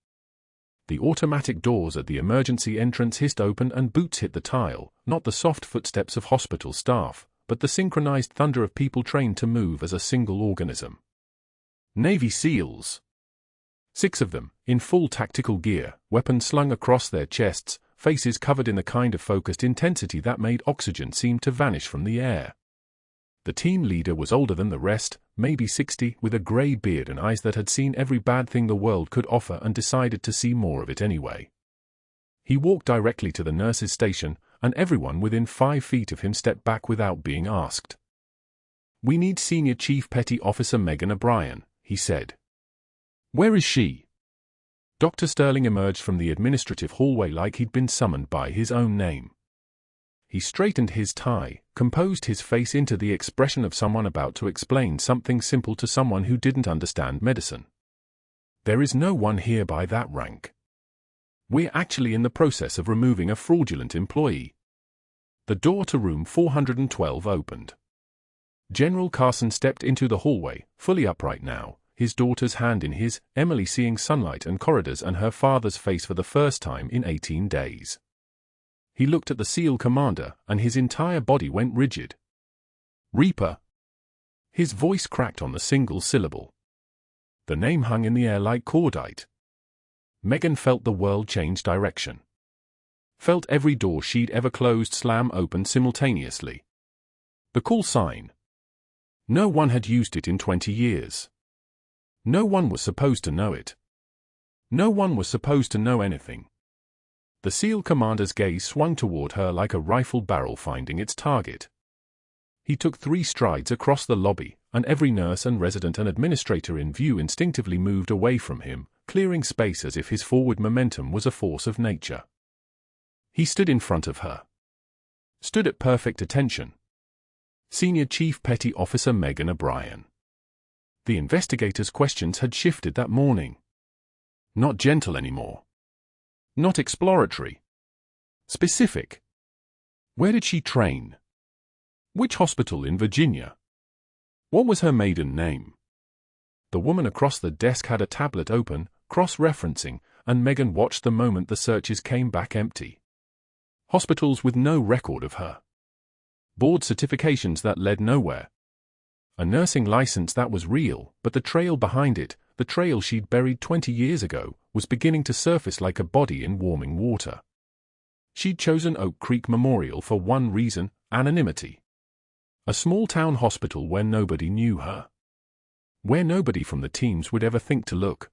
The automatic doors at the emergency entrance hissed open and boots hit the tile, not the soft footsteps of hospital staff, but the synchronized thunder of people trained to move as a single organism. Navy SEALs. 6 of them, in full tactical gear, weapons slung across their chests, faces covered in the kind of focused intensity that made oxygen seem to vanish from the air. The team leader was older than the rest, maybe 60, with a grey beard and eyes that had seen every bad thing the world could offer and decided to see more of it anyway. He walked directly to the nurse's station, and everyone within 5 feet of him stepped back without being asked. We need Senior Chief Petty Officer Megan O'Brien, he said. Where is she? Dr. Sterling emerged from the administrative hallway like he'd been summoned by his own name. He straightened his tie, composed his face into the expression of someone about to explain something simple to someone who didn't understand medicine. There is no one here by that rank. We're actually in the process of removing a fraudulent employee. The door to room 412 opened. General Carson stepped into the hallway, fully upright now, his daughter's hand in his, Emily seeing sunlight and corridors and her father's face for the first time in 18 days. He looked at the SEAL commander, and his entire body went rigid. Reaper. His voice cracked on the single syllable. The name hung in the air like cordite. Megan felt the world change direction. Felt every door she'd ever closed slam open simultaneously. The call sign. No one had used it in 20 years. No one was supposed to know it. No one was supposed to know anything. The SEAL commander's gaze swung toward her like a rifle barrel finding its target. He took 3 strides across the lobby, and every nurse and resident and administrator in view instinctively moved away from him, clearing space as if his forward momentum was a force of nature. He stood in front of her. Stood at perfect attention. Senior Chief Petty Officer Megan O'Brien. The investigator's questions had shifted that morning. Not gentle anymore. Not exploratory. Specific. Where did she train? Which hospital in Virginia? What was her maiden name? The woman across the desk had a tablet open, cross-referencing, and Megan watched the moment the searches came back empty. Hospitals with no record of her. Board certifications that led nowhere. A nursing license that was real, but the trail behind it, the trail she'd buried 20 years ago, was beginning to surface like a body in warming water. She'd chosen Oak Creek Memorial for one reason: anonymity. A small-town hospital where nobody knew her. Where nobody from the teams would ever think to look.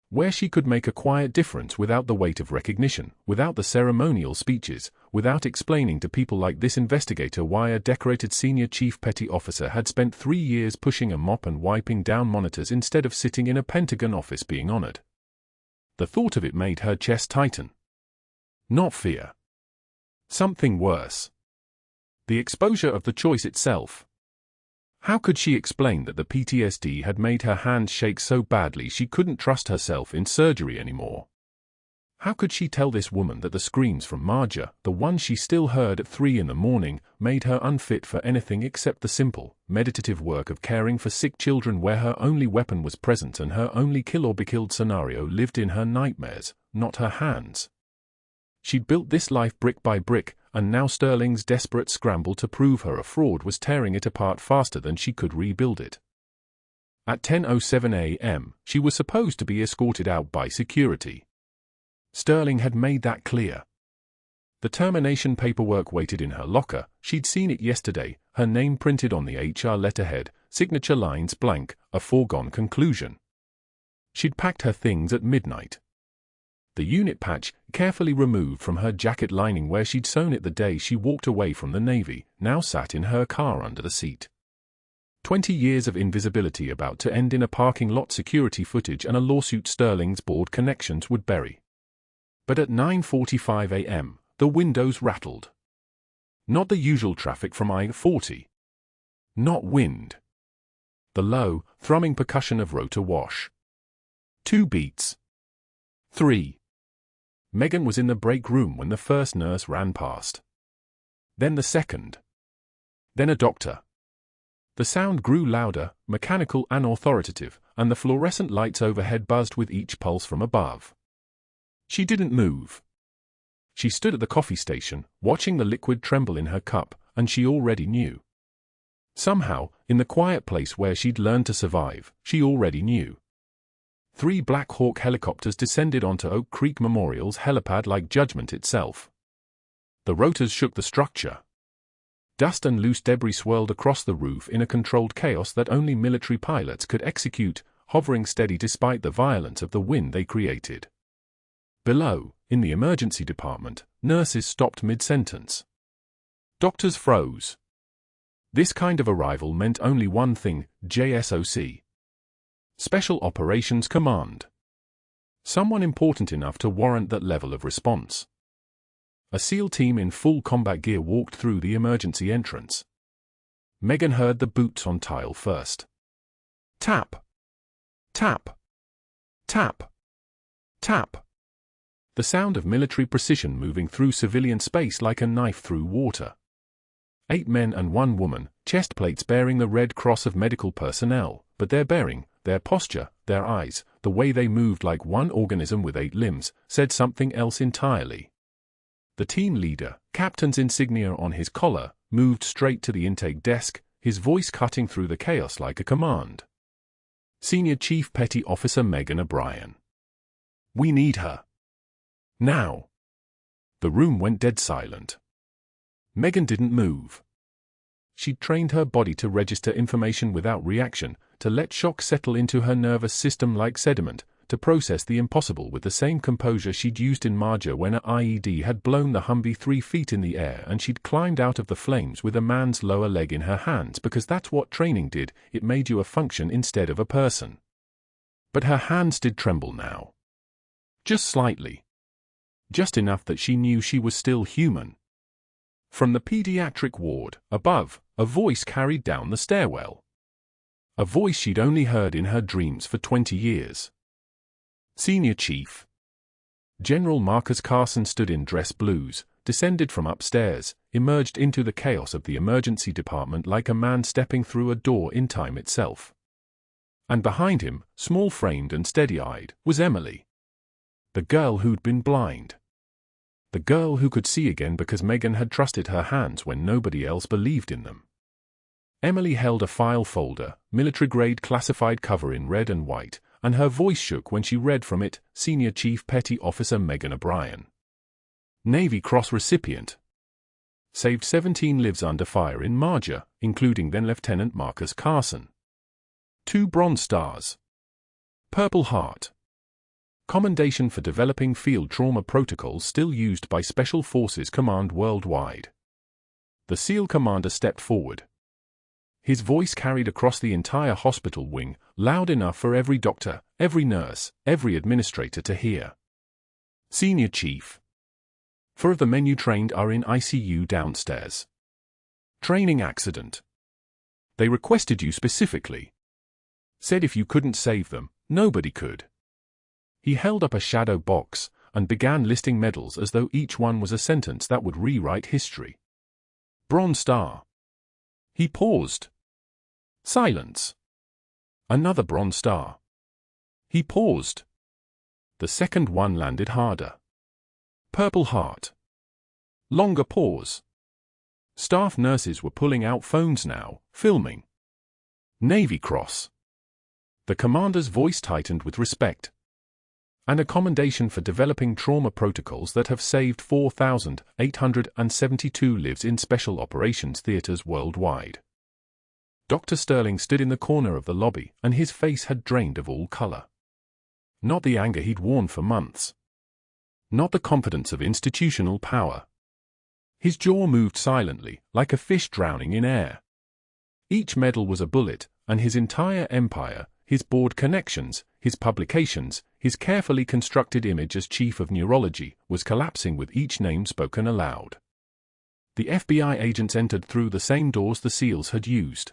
Where she could make a quiet difference without the weight of recognition, without the ceremonial speeches, without explaining to people like this investigator why a decorated senior chief petty officer had spent 3 years pushing a mop and wiping down monitors instead of sitting in a Pentagon office being honored. The thought of it made her chest tighten. Not fear. Something worse. The exposure of the choice itself. How could she explain that the PTSD had made her hands shake so badly she couldn't trust herself in surgery anymore? How could she tell this woman that the screams from Marjah, the ones she still heard at 3 in the morning, made her unfit for anything except the simple, meditative work of caring for sick children where her only weapon was presence and her only kill or be killed scenario lived in her nightmares, not her hands? She'd built this life brick by brick, and now Sterling's desperate scramble to prove her a fraud was tearing it apart faster than she could rebuild it. At 10:07 a.m., she was supposed to be escorted out by security. Sterling had made that clear. The termination paperwork waited in her locker. She'd seen it yesterday, her name printed on the HR letterhead, signature lines blank, a foregone conclusion. She'd packed her things at midnight. The unit patch, carefully removed from her jacket lining where she'd sewn it the day she walked away from the Navy, now sat in her car under the seat. 20 years of invisibility about to end in a parking lot security footage and a lawsuit Sterling's board connections would bury. But at 9:45 a.m., the windows rattled. Not the usual traffic from I-40. Not wind. The low, thrumming percussion of rotor wash. 2 beats. 3. Megan was in the break room when the first nurse ran past. Then the second. Then a doctor. The sound grew louder, mechanical and authoritative, and the fluorescent lights overhead buzzed with each pulse from above. She didn't move. She stood at the coffee station, watching the liquid tremble in her cup, and she already knew. Somehow, in the quiet place where she'd learned to survive, she already knew. 3 Black Hawk helicopters descended onto Oak Creek Memorial's helipad like judgment itself. The rotors shook the structure. Dust and loose debris swirled across the roof in a controlled chaos that only military pilots could execute, hovering steady despite the violence of the wind they created. Below, in the emergency department, nurses stopped mid-sentence. Doctors froze. This kind of arrival meant only one thing, JSOC. Special Operations Command. Someone important enough to warrant that level of response. A SEAL team in full combat gear walked through the emergency entrance. Megan heard the boots on tile first. Tap. Tap. Tap. Tap. The sound of military precision moving through civilian space like a knife through water. 8 men and 1 woman, chest plates bearing the Red Cross of medical personnel, but their bearing, their posture, their eyes, the way they moved like one organism with 8 limbs, said something else entirely. The team leader, captain's insignia on his collar, moved straight to the intake desk, his voice cutting through the chaos like a command. Senior Chief Petty Officer Megan O'Brien. We need her. Now. The room went dead silent. Megan didn't move. She'd trained her body to register information without reaction, to let shock settle into her nervous system like sediment, to process the impossible with the same composure she'd used in Marjah when an IED had blown the Humvee 3 feet in the air and she'd climbed out of the flames with a man's lower leg in her hands because that's what training did, it made you a function instead of a person. But her hands did tremble now. Just slightly. Just enough that she knew she was still human. From the pediatric ward, above, a voice carried down the stairwell. A voice she'd only heard in her dreams for 20 years. Senior Chief. General Carson stood in dress blues, descended from upstairs, emerged into the chaos of the emergency department like a man stepping through a door in time itself. And behind him, small-framed and steady-eyed, was Emily. The girl who'd been blind. The girl who could see again because Megan had trusted her hands when nobody else believed in them. Emily held a file folder, military-grade classified cover in red and white, and her voice shook when she read from it, Senior Chief Petty Officer Megan O'Brien. Navy Cross recipient. Saved 17 lives under fire in Marjah, including then Lieutenant Carson. 2 Bronze Stars. Purple Heart. Commendation for developing field trauma protocols still used by Special Forces Command worldwide. The SEAL commander stepped forward. His voice carried across the entire hospital wing, loud enough for every doctor, every nurse, every administrator to hear. Senior Chief. 4 of the men you trained are in ICU downstairs. Training accident. They requested you specifically. Said if you couldn't save them, nobody could. He held up a shadow box and began listing medals as though each one was a sentence that would rewrite history. Bronze Star. He paused. Silence. Another Bronze Star. He paused. The second one landed harder. Purple Heart. Longer pause. Staff nurses were pulling out phones now, filming. Navy Cross. The commander's voice tightened with respect. And a commendation for developing trauma protocols that have saved 4,872 lives in special operations theaters worldwide. Dr. Sterling stood in the corner of the lobby, and his face had drained of all color. Not the anger he'd worn for months. Not the confidence of institutional power. His jaw moved silently, like a fish drowning in air. Each medal was a bullet, and his entire empire, his board connections, his publications, his carefully constructed image as chief of neurology, was collapsing with each name spoken aloud. The FBI agents entered through the same doors the SEALs had used.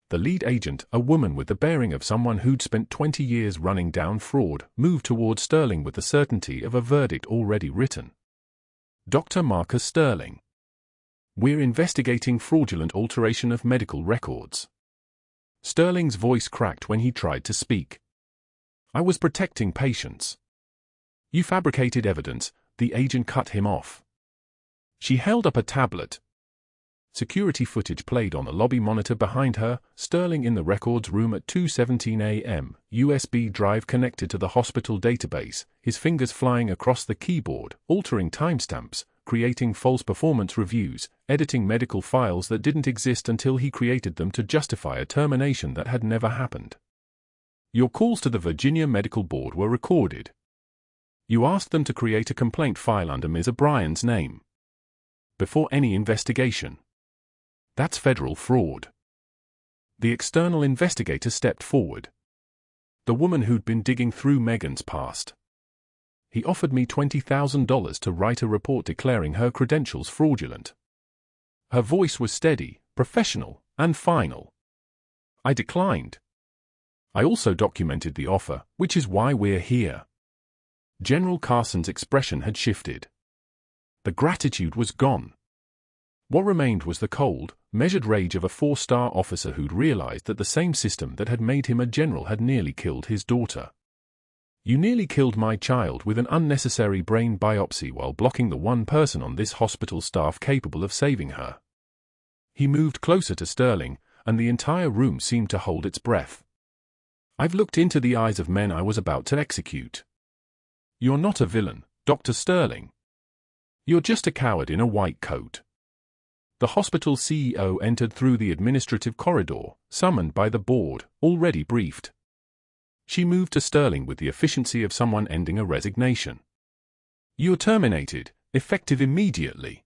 The lead agent, a woman with the bearing of someone who'd spent 20 years running down fraud, moved toward Sterling with the certainty of a verdict already written. Dr. Marcus Sterling. We're investigating fraudulent alteration of medical records. Sterling's voice cracked when he tried to speak. I was protecting patients. You fabricated evidence, the agent cut him off. She held up a tablet. Security footage played on the lobby monitor behind her, Sterling in the records room at 2:17 a.m., USB drive connected to the hospital database, his fingers flying across the keyboard, altering timestamps, creating false performance reviews, editing medical files that didn't exist until he created them to justify a termination that had never happened. Your calls to the Virginia Medical Board were recorded. You asked them to create a complaint file under Ms. O'Brien's name. Before any investigation. That's federal fraud. The external investigator stepped forward. The woman who'd been digging through Megan's past. He offered me $20,000 to write a report declaring her credentials fraudulent. Her voice was steady, professional, and final. I declined. I also documented the offer, which is why we're here. General Carson's expression had shifted. The gratitude was gone. What remained was the cold, measured rage of a 4-star officer who'd realized that the same system that had made him a general had nearly killed his daughter. You nearly killed my child with an unnecessary brain biopsy while blocking the one person on this hospital staff capable of saving her. He moved closer to Sterling, and the entire room seemed to hold its breath. I've looked into the eyes of men I was about to execute. You're not a villain, Dr. Sterling. You're just a coward in a white coat. The hospital CEO entered through the administrative corridor, summoned by the board, already briefed. She moved to Sterling with the efficiency of someone ending a resignation. You're terminated, effective immediately.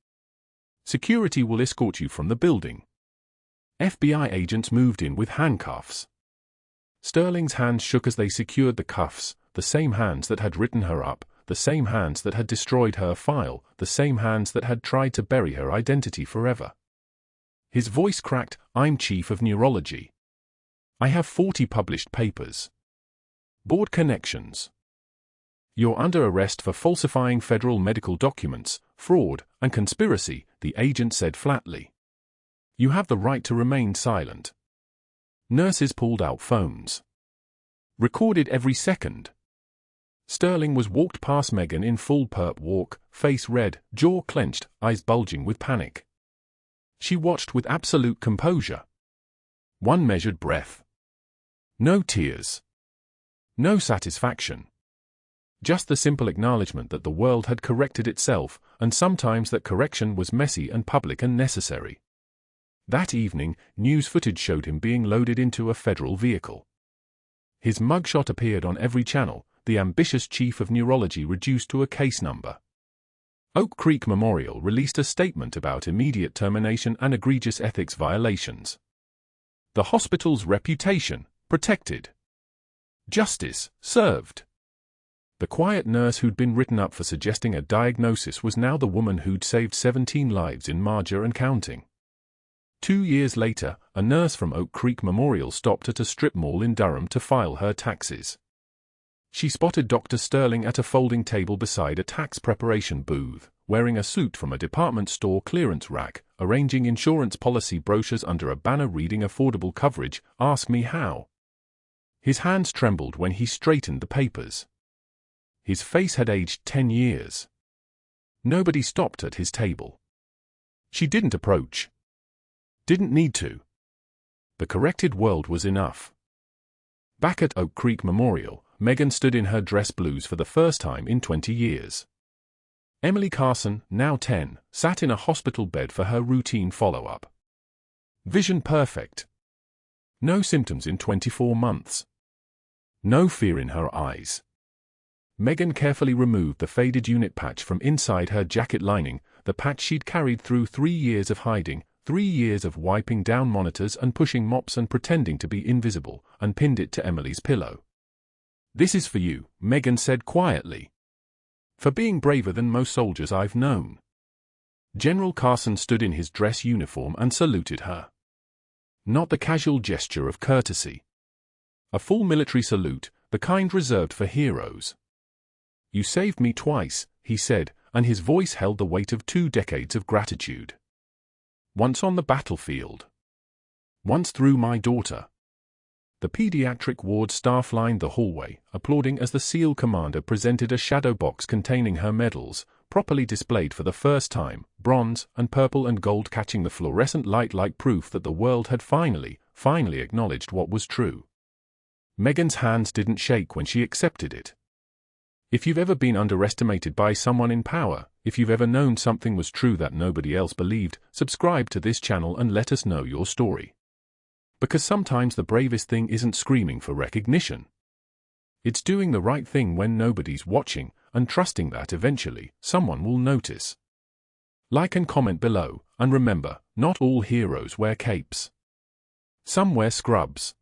Security will escort you from the building. FBI agents moved in with handcuffs. Sterling's hands shook as they secured the cuffs, the same hands that had written her up, the same hands that had destroyed her file, the same hands that had tried to bury her identity forever. His voice cracked, I'm chief of neurology. I have 40 published papers. Board connections. You're under arrest for falsifying federal medical documents, fraud, and conspiracy, the agent said flatly. You have the right to remain silent. Nurses pulled out phones. Recorded every second. Sterling was walked past Megan in full perp walk, face red, jaw clenched, eyes bulging with panic. She watched with absolute composure. One measured breath. No tears. No satisfaction. Just the simple acknowledgement that the world had corrected itself, and sometimes that correction was messy and public and necessary. That evening, news footage showed him being loaded into a federal vehicle. His mugshot appeared on every channel, the ambitious chief of neurology reduced to a case number. Oak Creek Memorial released a statement about immediate termination and egregious ethics violations. The hospital's reputation, protected. Justice, served. The quiet nurse who'd been written up for suggesting a diagnosis was now the woman who'd saved 17 lives in Marjah and counting. 2 years later, a nurse from Oak Creek Memorial stopped at a strip mall in Durham to file her taxes. She spotted Dr. Sterling at a folding table beside a tax preparation booth, wearing a suit from a department store clearance rack, arranging insurance policy brochures under a banner reading affordable coverage, "Ask me how." His hands trembled when he straightened the papers. His face had aged 10 years. Nobody stopped at his table. She didn't approach. Didn't need to. The corrected world was enough. Back at Oak Creek Memorial, Megan stood in her dress blues for the first time in 20 years. Emily Carson, now 10, sat in a hospital bed for her routine follow-up. Vision perfect. No symptoms in 24 months. No fear in her eyes. Megan carefully removed the faded unit patch from inside her jacket lining, the patch she'd carried through 3 years of hiding, 3 years of wiping down monitors and pushing mops and pretending to be invisible, and pinned it to Emily's pillow. "This is for you," Megan said quietly. "For being braver than most soldiers I've known." General Carson stood in his dress uniform and saluted her. Not the casual gesture of courtesy. A full military salute, the kind reserved for heroes. "You saved me twice," he said, and his voice held the weight of 2 decades of gratitude. "Once on the battlefield. Once through my daughter." The pediatric ward staff lined the hallway, applauding as the SEAL commander presented a shadow box containing her medals, properly displayed for the first time, bronze and purple and gold catching the fluorescent light like proof that the world had finally acknowledged what was true. Megan's hands didn't shake when she accepted it. If you've ever been underestimated by someone in power, if you've ever known something was true that nobody else believed, subscribe to this channel and let us know your story. Because sometimes the bravest thing isn't screaming for recognition. It's doing the right thing when nobody's watching, and trusting that eventually, someone will notice. Like and comment below, and remember, not all heroes wear capes. Some wear scrubs.